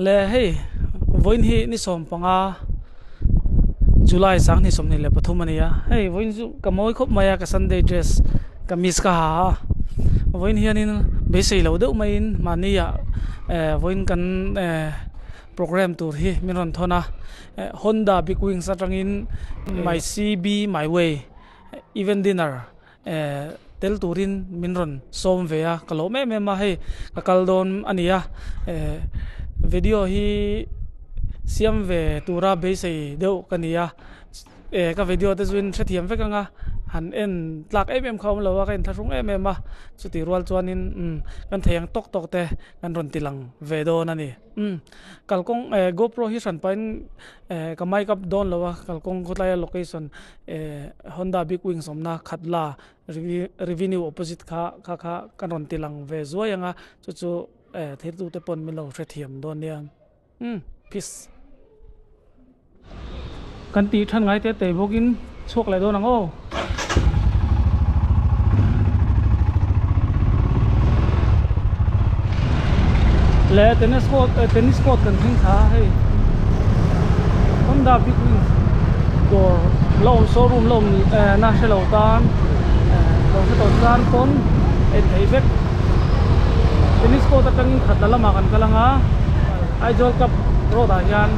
le hey voin hi ni som panga July sang ni som ni le pathumania hey voin ju kamoi khop maya ka Sunday dress kamis ka ha voin hianin be sei lo deuh mai in mania voin kan program tur hi minon thona Honda Big Wings atangin my CB my way event dinner tel turin minron som veya kalo me ma he kakaldon ania video hi siam ve tura be sei deuh kania ka video te zuin thathiam vekanga han en tlak em khom lo wa kan tharung em ma chuti rual chuanin kan theyang tok te kan ron tilang ve do na ni kalkong GoPro hi san pain ka mic up don lo wa kalkong khotlaya location Honda Big Wings omna khatla revenue opposite kha kan ron tilang ve zuayanga chu thirtu te pon milo thathiam don niam peace kan ti than ngai te bokin chok lai do nang o le tennis court kan thing tha hey Honda Big Wings door lo showroom lo na shelo tan lo se ton tan kon en thei vek tennis court atang khat lama kan kalanga Idol Cup road yan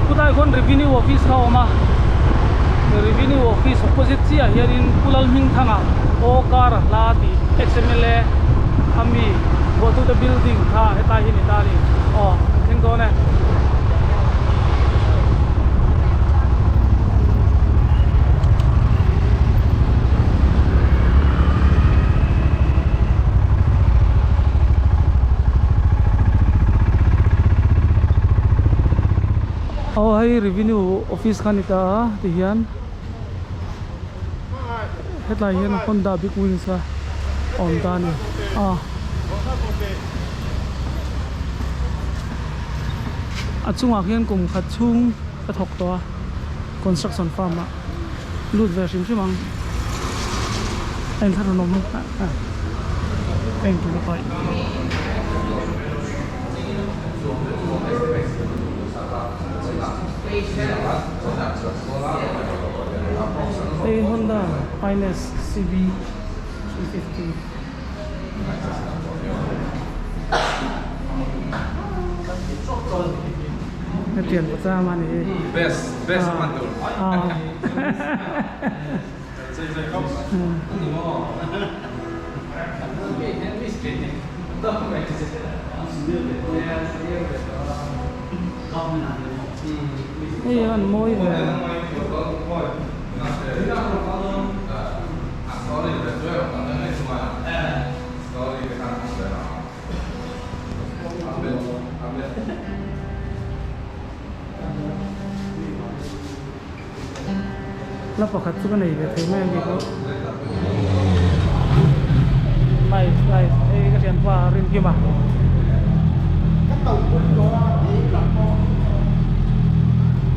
kutai kon revenue office ka oma revenue office opposite sia hianin pulal ming thanga o car lati XMLA ami go to the building kha eta hi ni tani thing do ne hai revenue office khanita tihian headline hian Honda Big Wings ka on tani achunga khian kum khat chung ka thok to construction farm a lut ve sim simang en thar nom thank you bye a Honda Finest CB 350 tiền của ta mà này best man tu đây là môi về lắp vào khắc cái này để thấy mấy anh có này cái tiền qua riêng kia mà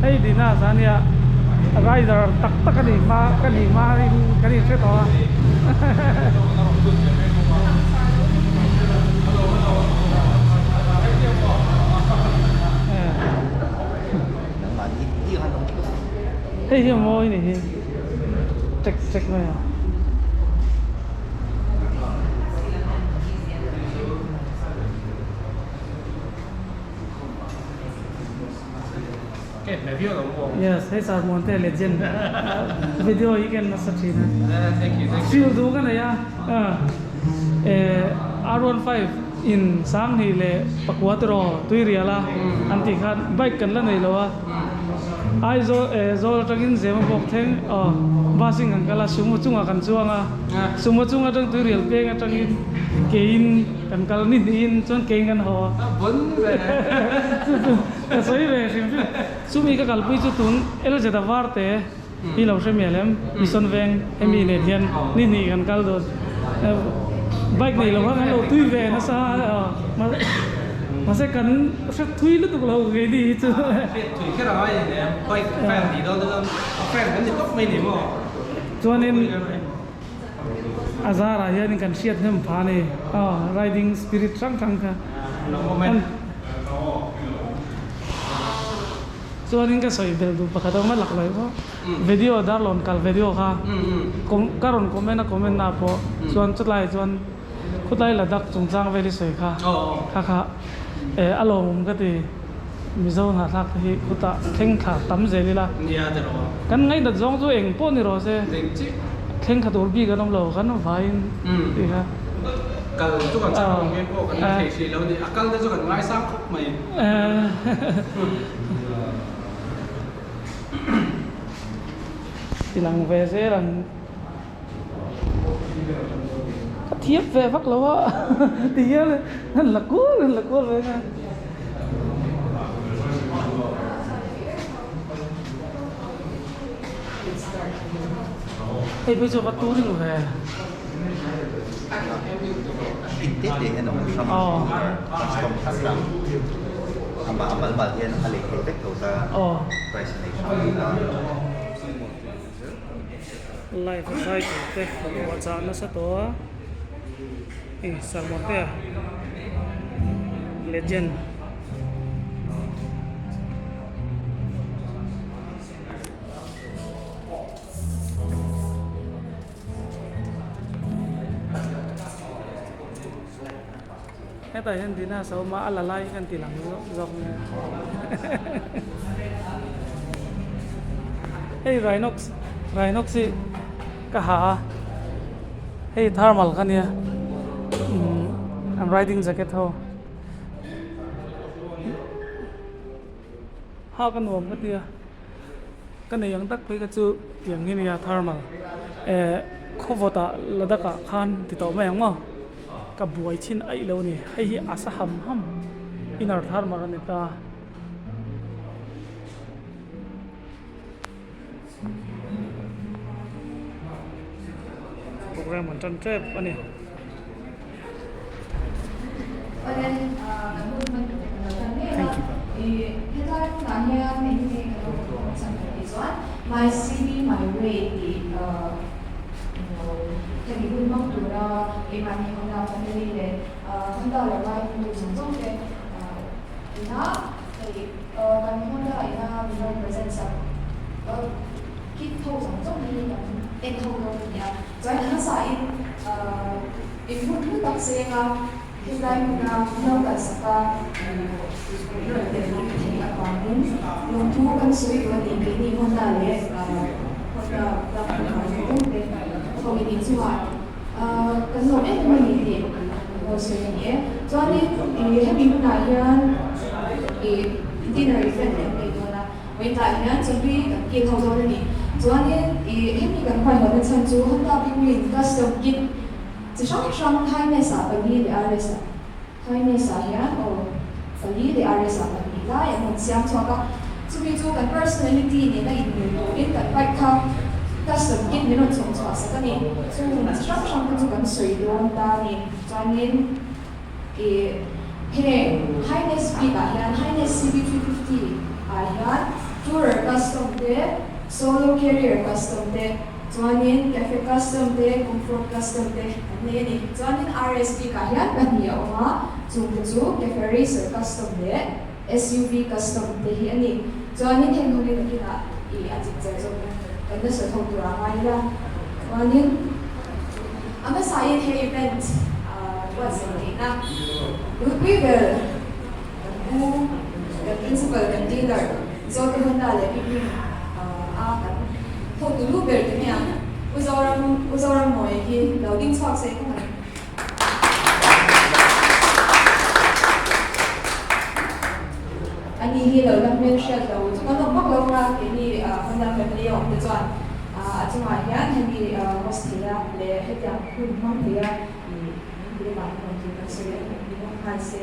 hey di na sania rider tak cái gì sẽ to hey hiểm môi này check này yes, hey sir, Monte legend. Video you can search it. Thank you. Feel do ka na ya. R15 in sang hi le pakwatro tuiriala anti khan bike kan la nei lowa. Ai zo tagin zema bok theng basing ang kala sumo chunga kan chuanga. Sumo chunga tang tuirial pe nga tangin kein kan kal ni in chon kein kan ho. Bun ve. Soi ve sim sumi ka kalpui chu tun elo jeta warte i lo semelem mission veng emi ne thian ni kan kal do bike nei lo han lo tui ve na sa mà sẽ cần sẽ thui lúc lâu cái đi chứ thui cái đó này quay fan thì đâu fan vẫn thì tóc mày điểm mà cho nên azara hian kan hriat hnem pha ni riding spirit thang kha No moment. chuanin ka soi bel du pakhat ma lak lai bo video dar lon kal video kha karon comment na po chuan chutlai chuan khutlai ladak chungchang veli soi kha kha alom ka ti mizo na thak hi khuta theng kha tam zeli la Yeah, the law. kan ngai da jong chu eng po ni ro se Think chip. theng kha tor bi kan om lo kan vain ti kha Kal tu kan sa ngem ko kan thei si lo di akal da chu kan ngai sang khop mai. Lang về sẽ là thiếp về phát lâu á thì là cua về nha bây giờ bắt tu đi về Intit dia no sama custom custom ambal bagian alik protect atau price life cycle te wa cha na sa to salmon te legend tại hiện thì na sao mà alalai kan tilang dọc hey Rhinox si kaha hey thermal kan ya I'm riding jacket ho ha kan wom ka tia kan ne yang tak phei ka chu tiang ni ya thermal khovota ladaka khan ti to ma yang mo ka buai chin ai lo ni hei asa ham inar thermal ni ta program on trip ani thank you my CV my rate thì cũng mong tụi nó em anh em nào cũng đi để hôm đó là vai tụi chúng tôi để thì nó thì còn hôm đó là mình present sao kit thâu chúng tôi đi là em thâu đâu nhỉ cho nên nó sai em muốn thứ tập xe nga hiện tại mình nó cần sắp rồi để mình thì còn muốn dùng thu căn suy của mình cái gì hôm đó để hôm đó là mình nói để không bị chịu hại cái nội em mình thì một số những cái cho nên hay bị nói cái itinerary friend em này là hiện tại nhá chuẩn bị cái thầu rồi này cho nên hay bị cần phải nói đến chú hôm đó bị mình custom kit chỉ trong hai ngày sau đi để RS hai ngày sau nhá đi để RS đi là em muốn xem cho các chú bị chú cái personality này là in cần phải không custom kit mình nó trồng trọt sẽ cái này chú là trong cái chú cần sửa luôn ta này cho nên cái highness speed highness CB350 tourer custom de solo carrier custom de cho nên cafe custom de comfort custom de này này cho nên RSP kan nhiều mà chung chú cafe racer custom de SUV custom de này cho nên hình không được cái là ajik chơi cái đó sẽ không được ngay ra cho nên ang sayang hay event what's it na we will the principal and dealer so cái hôm đó là cái thôi từ lúc về cái này uzoram mọi cái đầu tiên sau sẽ không phải anh đi là làm việc sẽ đầu chúng ta bắt đầu ra cái này hôm đó phải đi học để chọn chúng ta hiện hành đi hostel để hết giờ cũng không thì đi làm công ty nó sẽ hay sẽ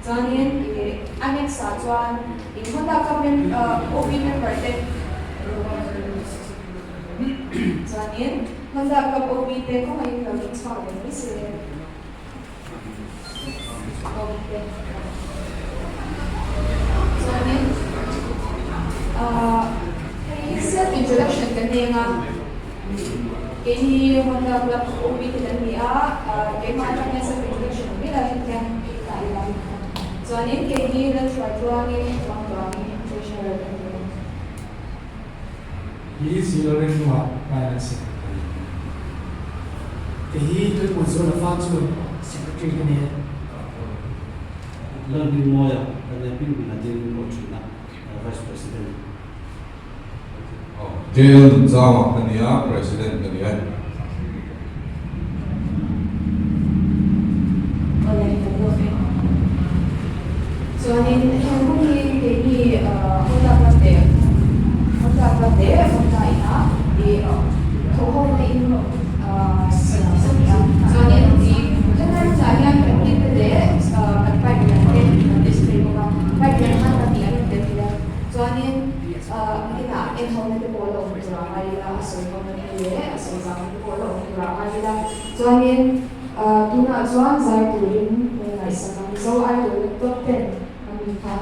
cho nên anh em sẽ chọn hôm đó các bên OB member để cho nên hôm đó các OB để có mấy đầu tiên sau để mình sẽ OB cho nên self introduction cái này Kini Honda Club OB dan dia, kaya macamnya sa production bila kan kailan. So anin kini dan suatu pangkuangi treasurer. He is your finance secretary. He took was on a function secretary in learning more than people in the vice president. Jail Zawak Kania, President Kania. So anin kini Honda Club dia, Honda ina di toho na ino so anin di jangan saya kita deh katpai dengan district mo baik dengan tadi ano dia so anin kita in-home na polo drama nila so ko na nila so sa polo drama nila so anin tuna so ang sa tuwing na isa kami so I will top 10 kami pa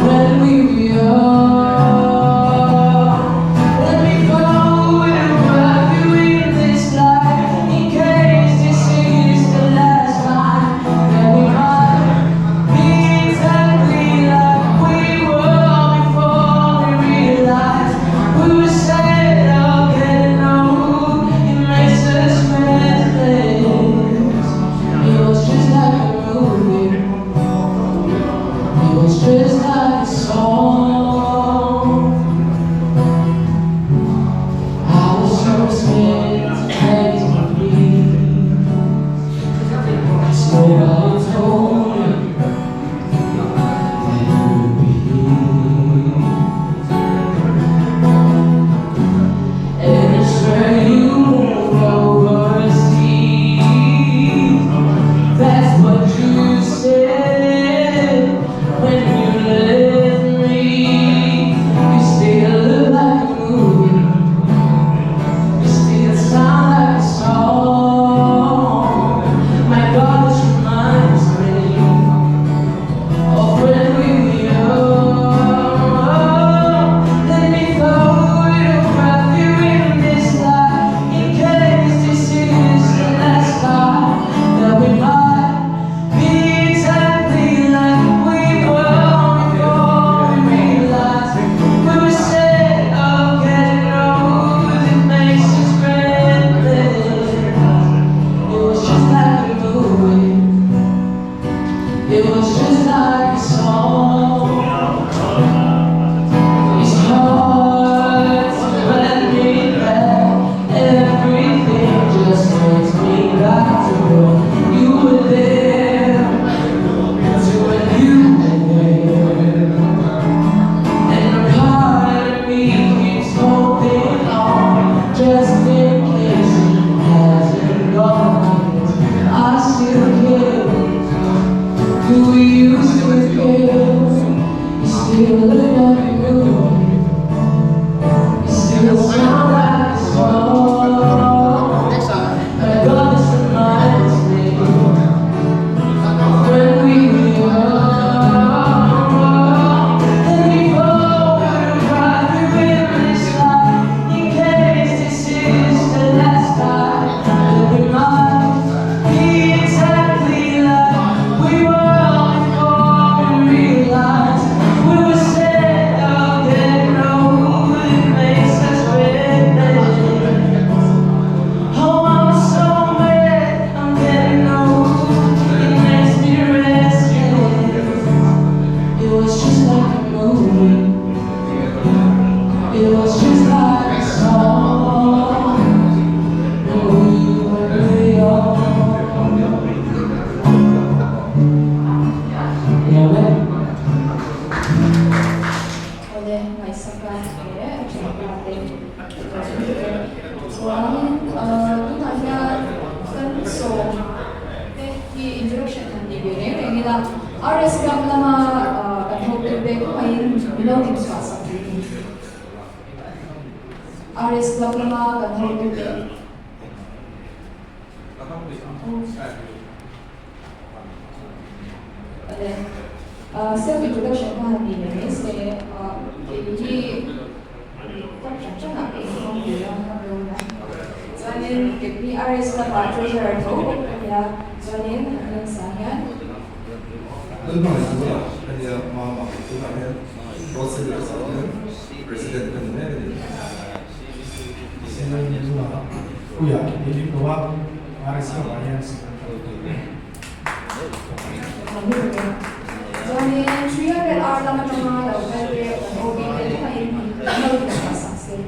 When we na RS Club lama kanhok tube ko ay below him sa RS Club lama kanhok tube self introduction ka hindi na kasi hindi chắc là cái không gì đâu cho nên cái PRS là bạn treasurer thôi ya cho nên nên sáng nhá Đơn nói là bây giờ mà chúng ta biết procedure president kan ini Senang juga. Oh ya, ini bahwa Aris Kabayan cho nên 300 lama cuma đầu cái OB cái phải lâu được cả sáng sớm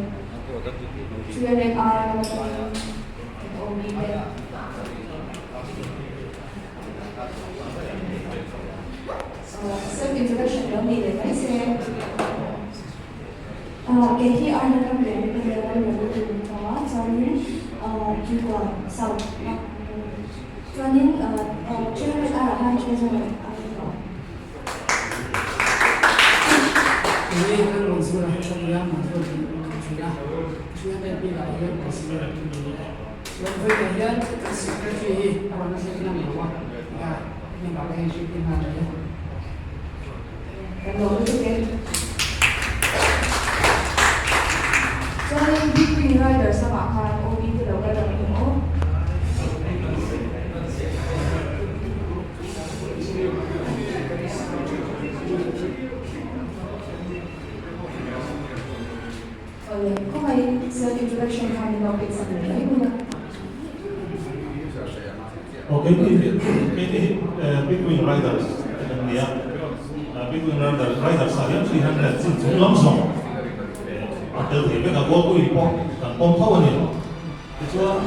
300 lama cuma OB cái self introduction đó mình để phải xem cái khi ai đã làm việc với người ta được từ đó cho nên chú quản sau cho nên chưa được ai là hai chưa rồi ini kan langsung saya masuk sudah lebih lahir presiden sudah lahir sekretari apa namanya bahwa ya ini bagai hidup mana ya kalau itu kan cho nên big green rider sama kan OB itu đâu có đồng ý không kok may self introduction kami ng pizza nila yun na Okay, Big Wing Riders dia Big Wing Riders saya 300 是从老上得特别个高贵帮帮跑呢，就说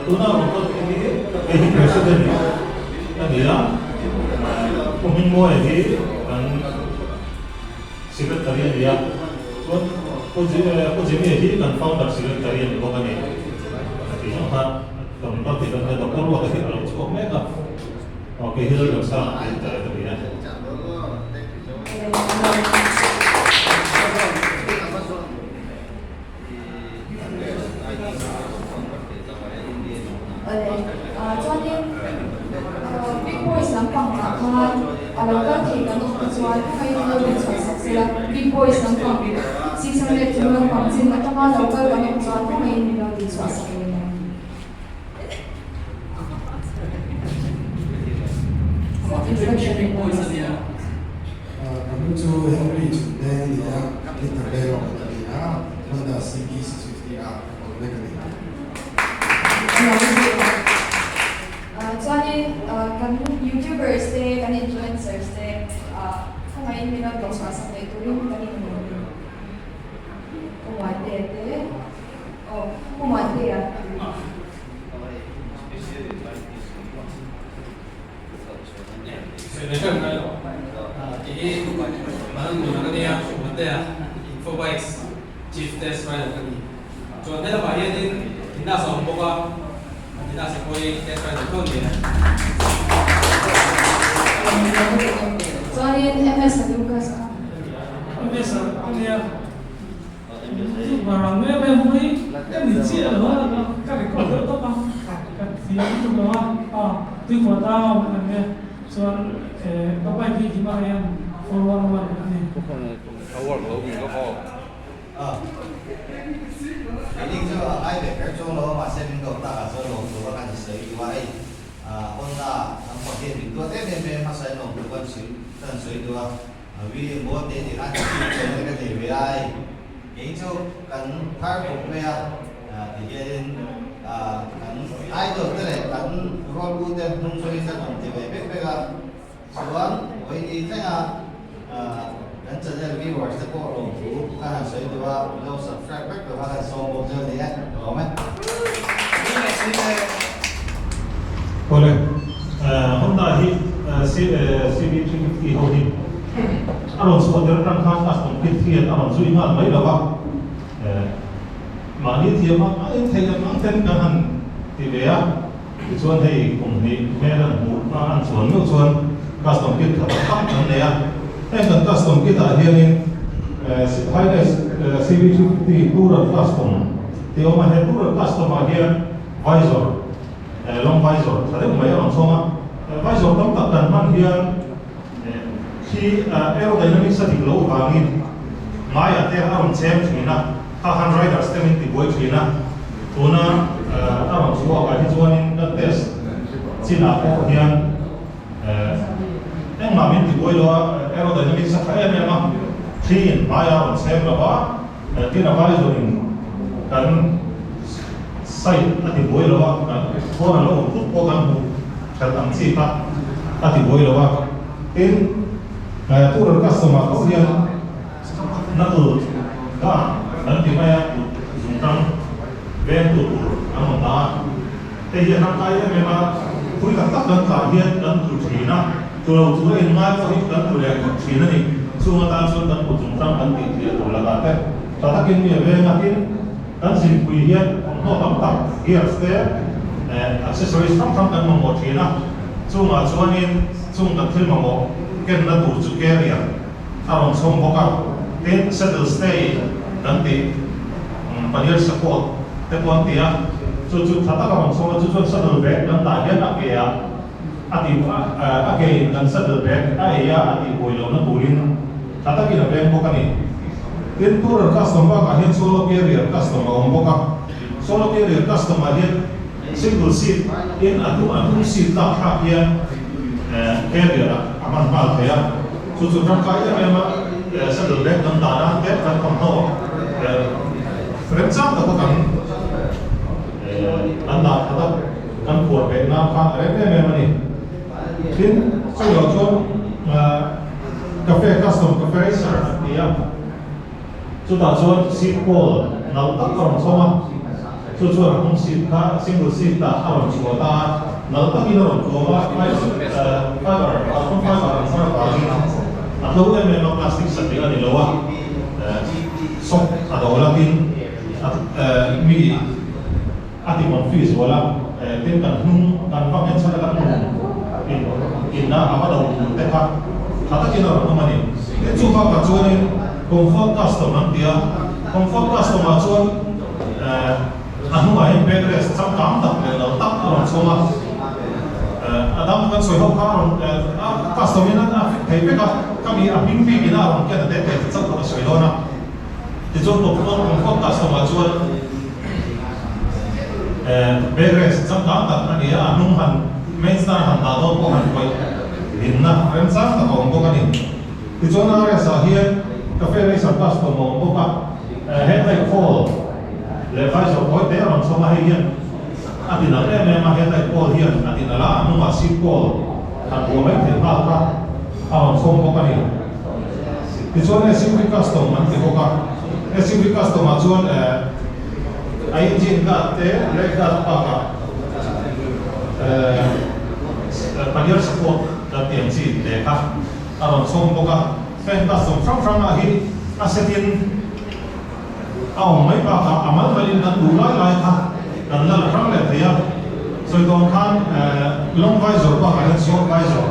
都那我们这个president那dia pemimpin mau ini dan sekretariat dia ko jemi hi kan founder secretary ko kani ati no ha kam pa ti kan da ko ro ka hi ko mega okay hil do sa ta ya cho nên big boys lắm bằng mà kalau kan kita nak jual hay lebih susah big boys lắm bằng season le tu lắm bằng sih macam mana local kami jual pun hay lebih susah introduction big boys dia kami tu Henry dan dia kita belok dia Honda CB650R mekanik cho nên kan YouTubers deh, kan influencers deh, kemarin minat dong suasana itu rin kan ini, kumade deh, kumade ya. Jadi mana menggunakan dia, kumade ya, Infobikes Chief Test Rider kan ini. Cuman kita bahaya ni, kita sama boga. Kita sekolah test rider tu dia. cho nên MS là Lucas bây giờ anh em mà nghe về hôm ấy cái gì chia ở đó các cái con đỡ tốt không các gì trong đó tuy của tao là nghe cho các bài thi thì bao em follow one này ini juga ai để các chỗ đó mà xem cầu ta cả số lượng số các anh sẽ đi vậy Honda ang pagkiri dua may masay no bukan si tan sui dua vì bố tế thì anh chỉ cho cái gì về ai những chỗ cần khai phục về thì cái cần ai được cái này cần role của tên nông dân sẽ làm thì về biết về cái xuống với đi thế nào cần cho nên viewers sẽ có đủ các hàng sui dua lâu subscribe back được các hàng số một giờ thì hết đúng không? Boleh. Honda hi CB350 holding. Aron so der kan khas custom kit thian aron zui mal mai lawa. Mani thiam ma ai thei ma ten kan han ti bea. chuan hei kum hi melan mu an chuan nu chuan custom kit thap thap an neya kan custom kit a hianin highness CV50 tourer custom ti oma he tourer custom a hian visor long visor thale mai ang songa visor tam tak kan man hian khi aerodynamic sa dinglo wangin mai ate aron chem thina ha han riders temin ti boy thina tuna aron suwa ka hi chuanin kan test china ko hian ma min ti boy lo aerodynamic sa khae me ma clean mai aron chem lawa tina visor in kan sai ati boy lawa thona lo ko kan thal ang chi pa ati boy lawa in tourer customer ko hian na tu ka nan ti maya tang ven tu ang ta te hian ang kai me ma pui ka tak kan ka hian kan tu thina tu lo tu in ma ko hi kan tu le ko thina ni chu ma ta chu kan ku chung tang kan ti ti tu la ka te ta ta kin mi ve na kin kan sin pui hian no tam tak gears te accessories tam kan mo thina chu ma chuanin chung kan thil mo ken na tu chu carrier aron som boka ten settle stay dan ti panir support te pon tia chu chu thata ka hong som chu chu settle back dan ta hian a ke ya ati ake dan settle back a ya ati boilo na turin thata ki na ben boka ni ten tourer custom ba ka hian solo carrier custom hong boka solo carrier custom a hian single seat in atu seat ta ha hian carrier aman mal thaya chu ram kai ya ma settle back dan ta na te kan kom no frame sam ta kan an na thada kan por be na kha re me mani tin chu lo chon cafe custom cafe racer ya chu ta chon seat pole na ta kon soma chu hong seat ka single seat ta aron chu ta na ta ki no ko ba fiber atau memang plastik settingan di bawah sok atau olatin mi ati confuse wala tim kan kan pakai sana kan inna apa dah teka kata kita orang mana ni coba kacuan comfort custom nanti ya comfort custom kacuan anu main backrest sam kam tak tak orang semua adam kan soal karon custom ini hei peka kami abing pi gina orang kita tete sat ko soal na ti jo to comfort custom kacuan backrest sam kam tak ni ya anu han main star han ta do ko han koi inna rem sam ta ko ko kani ti jo na re sa hian cafe racer custom mo pa headlight fall le vai so ko te orang sama hian ati na le me ma headlight fall hian ati na la anu ma seat fall han ko mai te pa ka awan som ko kani ti jo na SUV custom man ti ko ka SUV custom ma chuan engine ga te le ga pa ka panel support da TMC de ka aron som ko ka fan custom from a hi asetin aw mai pa ka amal balin kan dula lai ka kan la rang le thia so don kan long visor pa ka short visor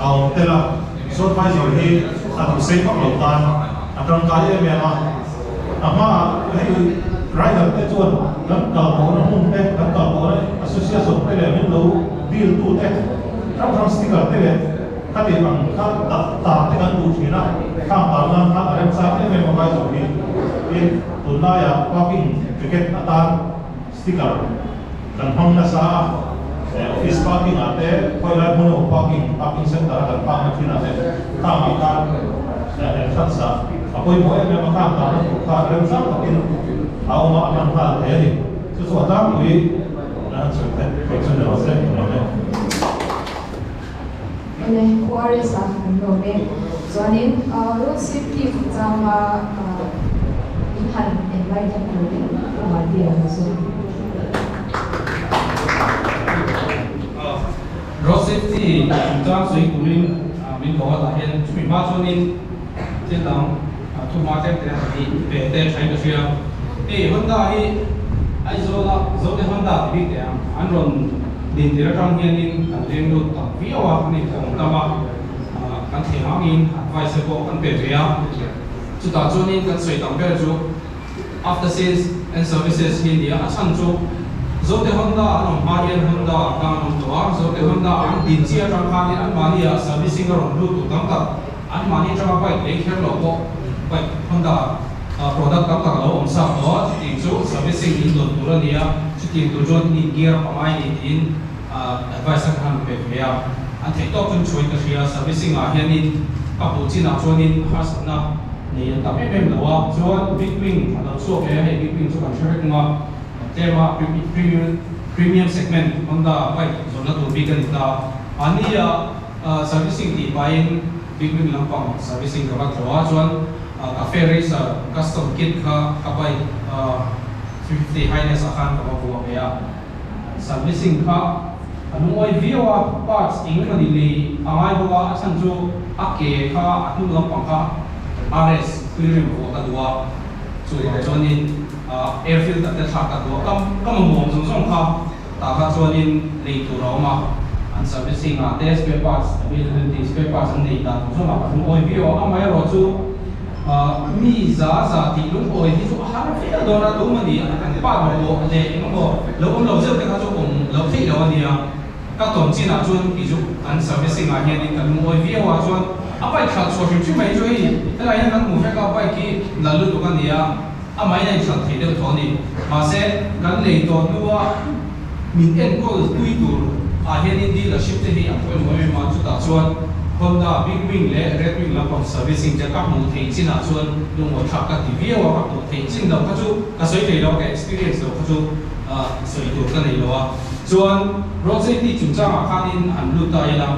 aw tela short visor hi atu sei pa lo tan atang ka ye me ma ama hei rider te chuan kan ka ko na hum te kan ka ko association pe le min lo deal tu te ram sticker te le ka ti ang ka ta te kan tu thina ka ta na ka rem sa te me ma visor hi in tunaya parking ticket atan sticker kan hong na sa office parking ate koila mono parking center kan pa ma thina te ta ma ka entrance sa apoi mo me ma ka ta na ka rem sa takin aw ma kan ha te ni so ta ui na so te ko so na se no me ane kuare sa no me zonin road safety zama han enlighten ma dia so road safety trang sui kurin min ko ta hian chui ma chunin tin dang thu ma te te hi pe te thai ka sia Honda hi ai zo la zo de Honda bi te an ron din tira tang hian in kan leng lut tak viawa ni kong tama kan themangin advice ko kan pe ria chu ta chuanin kan soi tam ber chu after sales and services India achan chu zote Honda an Marian Honda kan to zote Honda an din chia tang khan an mania servicing ron lut tu tam tak an mani tang pai le kher lo ko pai Honda product tam tak lo om sa to ti chu servicing in don turania chu ti tu jon ni gear pamai ni in advice kan pe ya an thei to kun choi ka ria servicing a hianin ka pu china chuanin hasna nei ta me mem lo wa chuan big wing alo so ke he big wing chu kan share nga tema premium segment Honda bai zona tu big kan ta ania servicing di bain big wing lampang servicing ka ba thwa chuan cafe racer custom kit ka bai 350 highness akan ka ba ya servicing ka anong oi viawa parts ingna dili angai boga asan chu ake kha atu lampang ka RS clearing ko kadwa chu chonin airfield ta tha kadwa kam mong song kha ta kha chonin leitu roma an servicing test spare parts availability spare parts an nei ta so ma anong oi viawa amai ro chu mi za ti lung oi hi chu har fe do na do mani an pa mo le ngo lo zeu te kha chu ong lo thei lo ania các tổng chi nào chuan ví dụ ăn servicing à hiện tại cần mua vía hoa chuan à bài khát số phim mấy chuối thế là hiện tại mua phải các bài kia là lúc đó cái gì à mấy này chọn thấy được thôi đi mà sẽ gắn lấy đồ nữa mình em có quy tụ à hiện tại đi là ship thế thì à quên mỗi mà chúng ta chuan Honda big wing le red wing là còn servicing cho các mua thấy chi nào chuan dùng một thằng các vía hoa các mua thấy chi đâu các chú các sợi thấy đâu cái experience đâu các chú sợi tụ cái này đâu chuan road safety chúng ta khanin an lu ta ila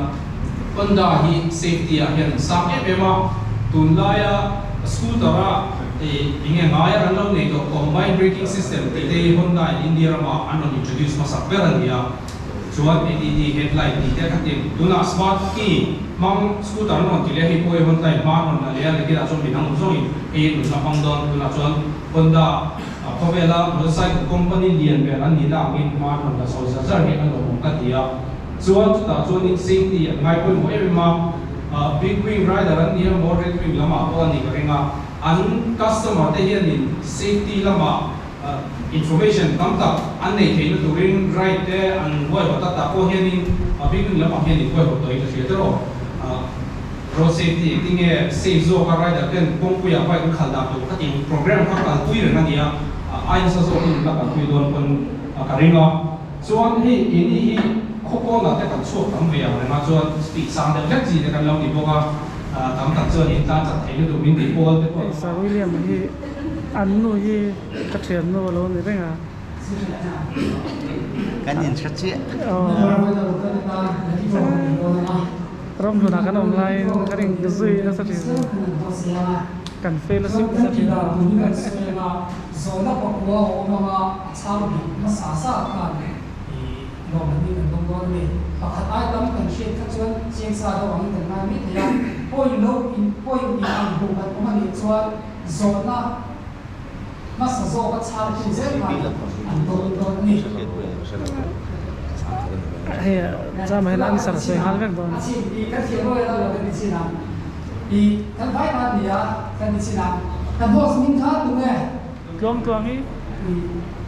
Honda hi safety a hian sam ema tunlaya scooter a inge ngaya ran lo nei to combined braking system te Honda in India ma an introduce ma sakberan dia chuan LED headlight ni te khatim tuna smart key mang scooter non ti le hi poi Honda ma non na le le kira chon binang zoi e nu na pangdon tuna chuan Honda Pavela motorcycle company lian be an ni la min ma non la so sa ni an lo ka dia chuan ta chuan in safety ngai poi mo ema big wing rider an ni mo red wing lama ko ni ka ringa an customer te hian in safety lama information tam tak an nei thein tu ring right te an wai ba ta ko hian in big wing lama hian in ko ho toi ka thia tero road safety tinge safe zo ka rider ten kong puya bai khal da to khating program ka ka tui ren ania ai sa so in la ka tui don kon ka ringa chuan hi ini hi khoko na te kan chuak tam ve ang na chuan speed sang de lek ji de kan lo ni boka tam tak chuan in ta chat thei du min de pol te pol sa William hi an nu hi ka thian no lo ni renga cái nhìn rất chia rom nu na kan online ka ring zui na sa thi kan fellowship sa thi zona pakwa oma chabi masasa kan no mani kan dong don ni pakhat ai tam kan shet ka chuan cheng sa do ang kan na mi thia point in ang bu kan oma ni chuan zona masa zo ka char ki ze ma an don ni hay za mai lan sar soi hal vek don chi i ka thia ro la lo ni chi na i kan vai na ni ya kan ni chi na kan boss min kha tu nge klom tuang hi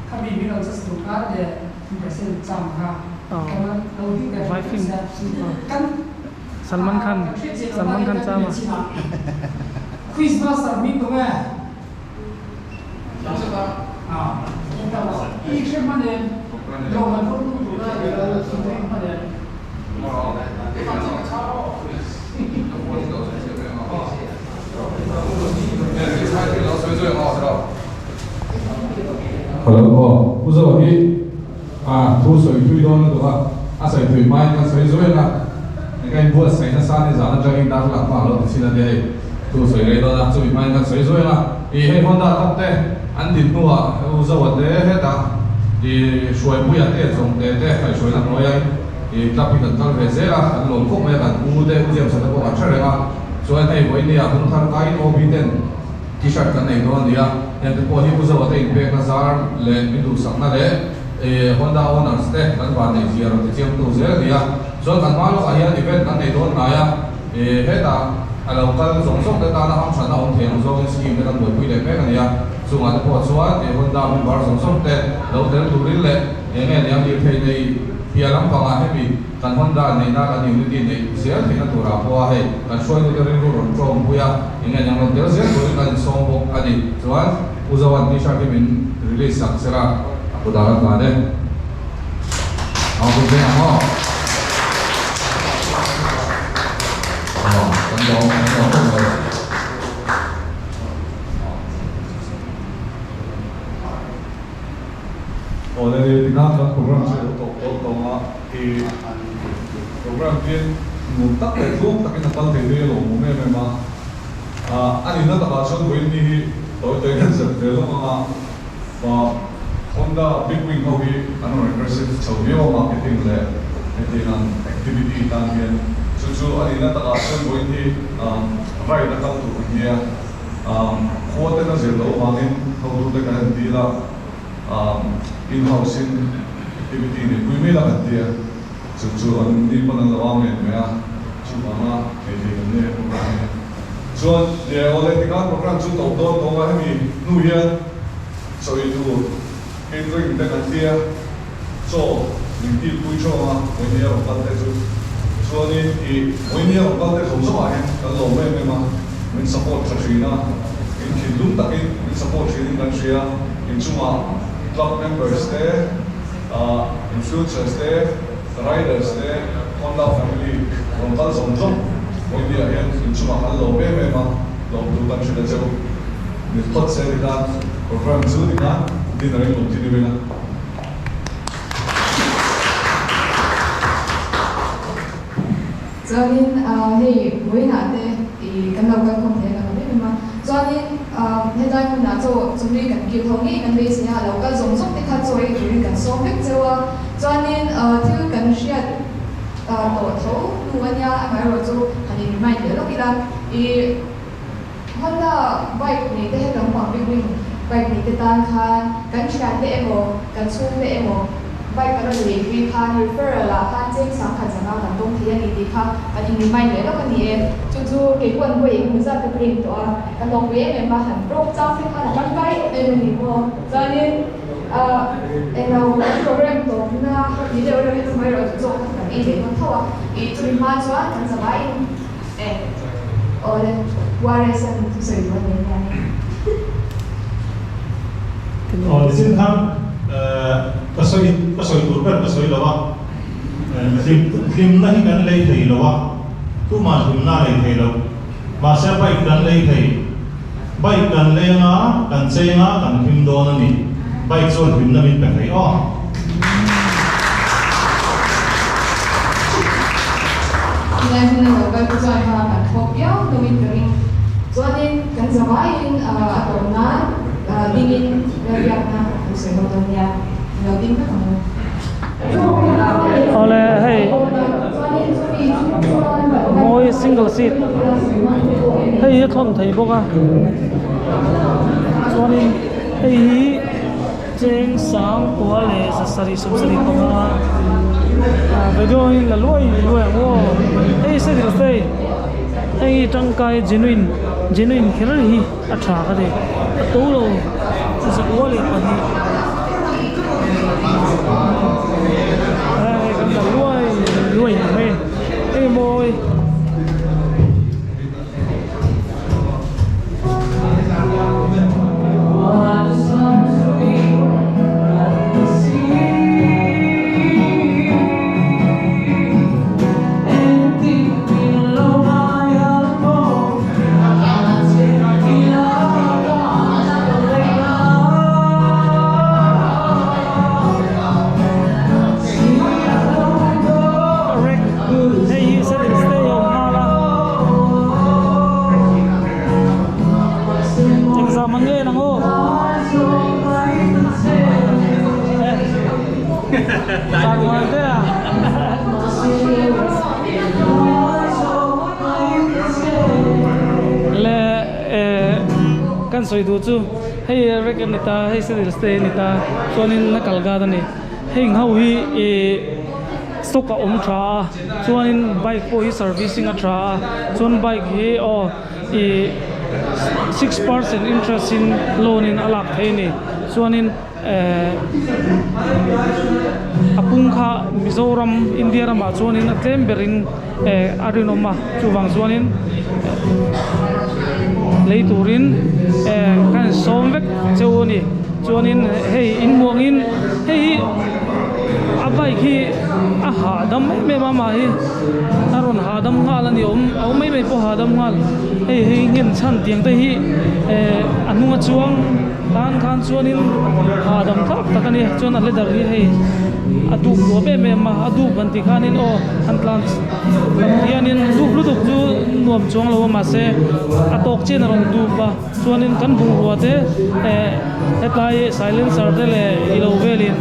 ถ้ามีวิธีจะสุดท้ายเนี่ยจะเส้นจำค่ะเราที่แบบกัน Salman Khan sama คริสต์มาสมีตรงไหนอีกเช่นมันเนี่ยเรามันพูดถูกได้เราสุดท้ายมันเนี่ย可能不是我一吐水推动的话，水推慢那水水那，你看不水那山的啥那这应当是哪怕了，现在的吐水那多那水慢那水水那，伊黑放大他的安定多啊，不是我的黑的，伊水不一的从的海水那多呀，伊特别的特别些啦，很龙口没很乌的，不像什么不完事儿啦，所以那回你啊，从他该多比点。T-shirt kan nei don dia yan ko hi buza wa te impact na zar le mindu sakna le Honda owners te kan ban nei zero te chiam tu zel dia so kan ma lo ahian event kan nei don na ya heta local zong te ta na ham chana on theng zong scheme te kan boi pui le pe kan ya sunga te po chuan Honda member zong te lo tel turin le nge liam dir thei nei pialam panga hebi kan Honda nei na kan unity nei zel thina tura po he kan shoi te rin ron trom puya nge nyang lo tel zel turin kan som bok ani chuan uzawan ti sha min release saksera udaran kane aku punya mau kendong oleh tinggal program saya untuk di program ini mutak itu tapi nakal TV lo mungkin memang ani na takasyon ko ini tahu kan sebetulnya mah Honda big wing hobi ano aggressive chawio marketing le itinan activity tangian susu alina takasyon ko ini right na kang tu niya quote na zero mangin how to kan dila in-house activity ni kuwi la katia susu an di pa nang lawang ya sumama itinan ni program so dia oleh tinggal program su tau don tau nga ni nu ya so itu catering dengan dia so nanti pujo ah ini orang kata tu so ini orang kata semua ya kalau memang men support China in kidum takin men support China kan China in semua club members there influencers there riders there Honda family orang kata semua ini ya in semua kalau memang lo kan China jauh ni hot saya kan program tu kan dinner yang continue na. Cho nên thì với nãy thế thì cái đầu cái không thể là biết mà cho nên hiện tại mình đã chuẩn bị cần kịp thông nghị cần bây giờ là cái giống giống thì khác rồi thì cần số biết cho nên thứ cần sẽ tổ thấu luôn nha phải rồi cho thì mai nhớ lúc kia thì Honda bike này thế là bằng bình bike ni tetan khan kan chat te emo kan chung te emo bike kan ri ri khan refer la khan cheng sang khan jana kan dong thia ni ti kha kan ni mai le lo kan ni em chu ke kwan ko ing za te pring to kan dong we em ma han prop cha fe khan kan bai em ni mo za ni em program to na ni le ro ni mai ro zo kan i le kon thawa I tu ma chwa kan sa bai ole ware san tu sai lo ni ya di sini kan kasoi turber kasoi lawa lim nahi kan lei thei lawa tu ma lim na lei thei lawa ma sa bike kan lei thei bike kan lei nga kan sei nga kan him don ani bike chon him na min pe thei o Nên là cái cái giai đoạn mà học giáo tôi mình cho nên cần phải ở đó dingin dari apa sebetulnya nggak tinggal oleh hey ngồi single seat hey thon thấy bốc à cho nên hey trên sáng của lệ sari sum sari bốc à bây giờ là lôi ngô hey sẽ được say hey trăng cài genuine khi nào hi atha cái gì tố lo sẽ có lệ còn hi cái là lôi mày hey môi kan soi du chu hey record nita hey se stay nita sonin na kalga da ni heng ho hi stock a tra chuanin bike po hi servicing a tra chuan bike hi 6% interest in loan in alak theini chuanin apung kha Mizoram India rama chuanin a tlem berin arinoma chuwang chuanin leiturin kan somvek chewni chuanin hei inmuangin hei abai khi a hadam me mama hi aron hadam ngal ani om mai po hadam ngal hei ngin chan tiang te hi anunga chuang tan khan chuanin hadam thak takani chuan ale dar hi hei atu lo be me ma adu banti khanin an plan hianin du lu chu nuam chuang lo ma se atok chen ron du ba chuanin kan bung ruate hetlai silencer te le ilo velin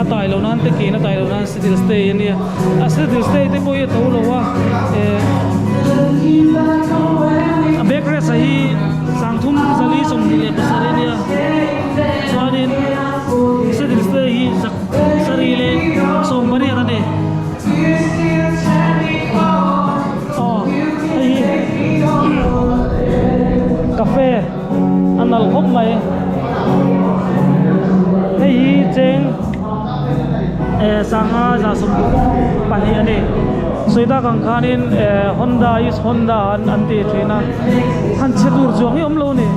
atai lo nan te ke na tai lo nan still stay ni a still stay te boy to lo wa a backrest hi sangthum zali som ni le pasare ni chuanin still stay hi sari le som bari ata ne cafe anal hop mai hei cheng sanga za som pani ani soida kang khanin Honda is Honda anti trina han chedur jong yom lo ni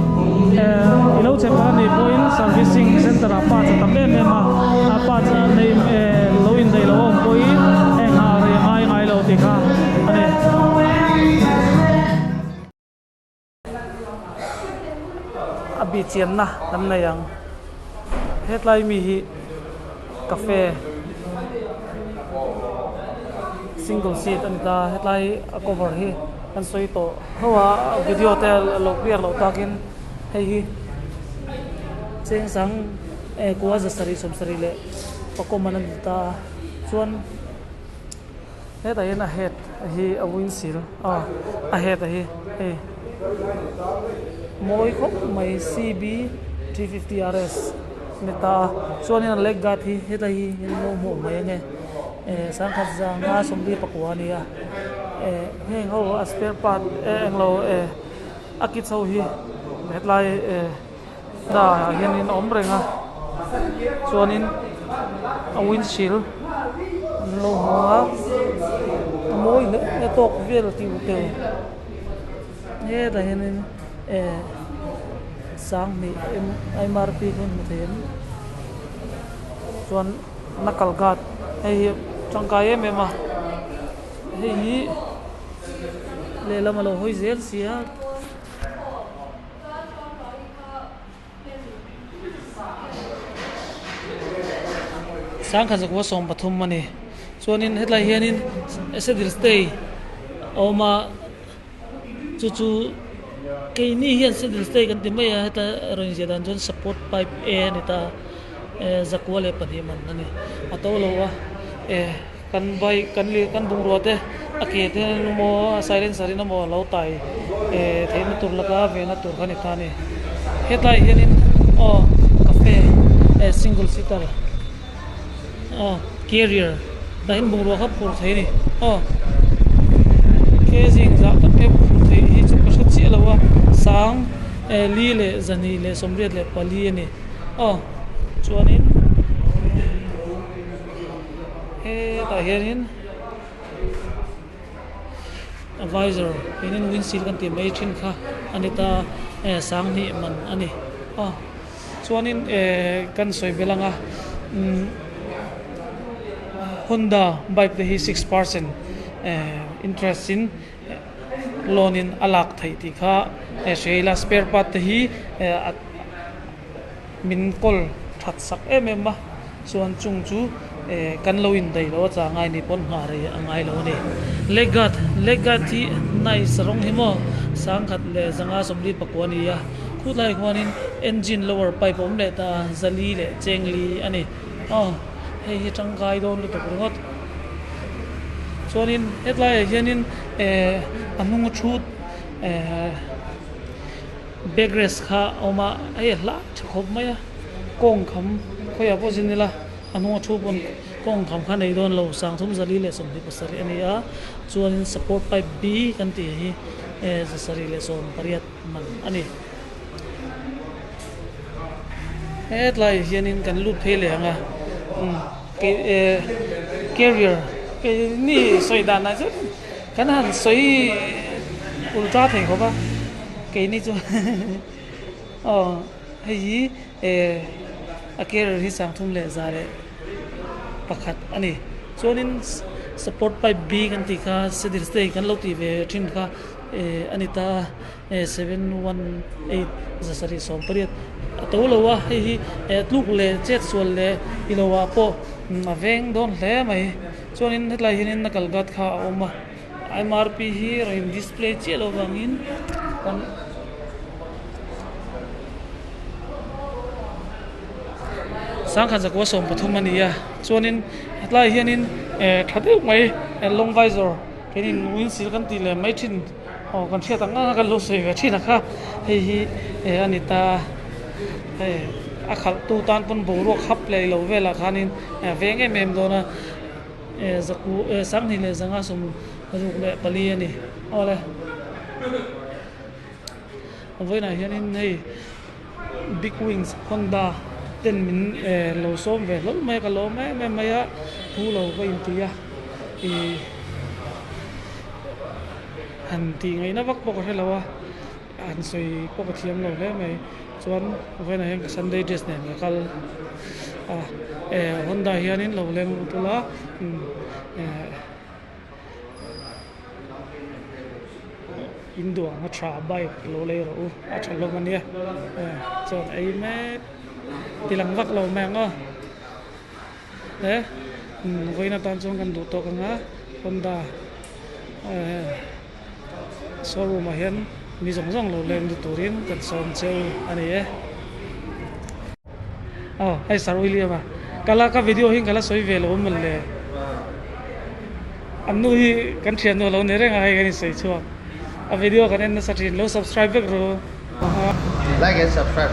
ilo chepa ni point servicing center apa ta be me ma apa cha nei lo in dei lo point ha re ngai lo ti kha ani abi chiam na nam na yang headline mi hi cafe single seat and the headline cover hi kan soi to hawa video tel lo clear lo takin hei hi cheng sang kwa za sari som sari le pakomanan ta chuan heta ena head hi a windshield a head hi hey moi khop mai CB 350 RS neta chuanin leg guard hi heta hi no mo mai nge sang khat za nga somli pakwani a heng ho spare part englo akit so hi hetlai da hianin omrenga chuanin a windshield lo ha moi ne tok vel ti tel ye da hianin sang ni MRP kun then chuan nakal gat hei changkai em ma hei le lama lo hoi zel sia sang khan zakwa som pathum mani chuanin hetlai hianin esedil stay oma chu ke ni hian sedil stay kan timai a heta ron jedan jon support pipe ni ta zakwa le pani man ani atolo wa kan bai kan li kan bung rote ake te mo silence ari na mo lo tai thein tur laka ve na tur khani thani hetlai hianin cafe single seater carrier dahin bung ro khap por thei ni ke jing za ta pe thei hi chu ka chi lawa sang li le zani le somret le pali ni chuanin ta hianin advisor inin windshield kan ti mai thin kha anita sang ni man ani chuanin kan soi belanga Honda bike the hi 6% interest in loan in alak thai ti kha sheila spare part the hi min kol that sak ma chuan chung chu kan lo in dei lo cha ngai ni pon nga re angai lo ni legat thi nai sarong himo sang khat le zanga somli pakwani ya khutlai khwanin engine lower pipe om le ta zali le chengli ani hei hi tangkai don lu tokrot chuanin hetlai hianin anung thut backrest kha oma ai la khop maya kong kham khoi apo jin la anu thu pon kong kham kha nei don lo sang thum zali le som hi pasari ani a chuan support pipe b kan ti hi zasari le som pariat man ani lai hianin kan lut phele anga ke carrier ke ni soi dan na chu kan han soi ultra thei ko ba ke ni chu hei a carrier hi sang thum le zare pakhat ani chuanin support pipe b kan ti kha sedir stay kan lo ti ve thin kha anita 718 zasari som pariat to lo wa hi tluk le chet sual le ilowa po aveng don hle mai chuanin hetlai hinin nakal gat kha oma MRP hi rin display chelo wangin kan sang khan zakwa som pathum ania chuanin hetlai hianin thadeu mai long visor kenin windshield kan ti le mai thin kan thia tanga kan lo sei ga thina kha hi anita akhal tu tan pon boro khap le lo vela khanin venge mem dona zaku sang ni le zanga som ruk le pali ani ole voina hianin hei big wings Honda 10 min lo som ve lo mai ka lo mai ya thu lo ko in tia han ti ngai na vak pok helawa an soi pok thiam lo le mai chuan voina heng Sunday dress ne kal Honda hianin lo leng tula Indo nga tra bike lo le ro a thalo mania chon ai me tilang vak lo me ngo voina tan chong kan du to ka nga Honda showroom hian mi zong lo leng du turin kan som cheu ani ai sarwili ba kala ka video hin kala soi ve lo mal le amnu hi kan thian no lo ne renga hai kan sei chuak a video kan en na sa thin lo subscribe bek ro Like and subscribe.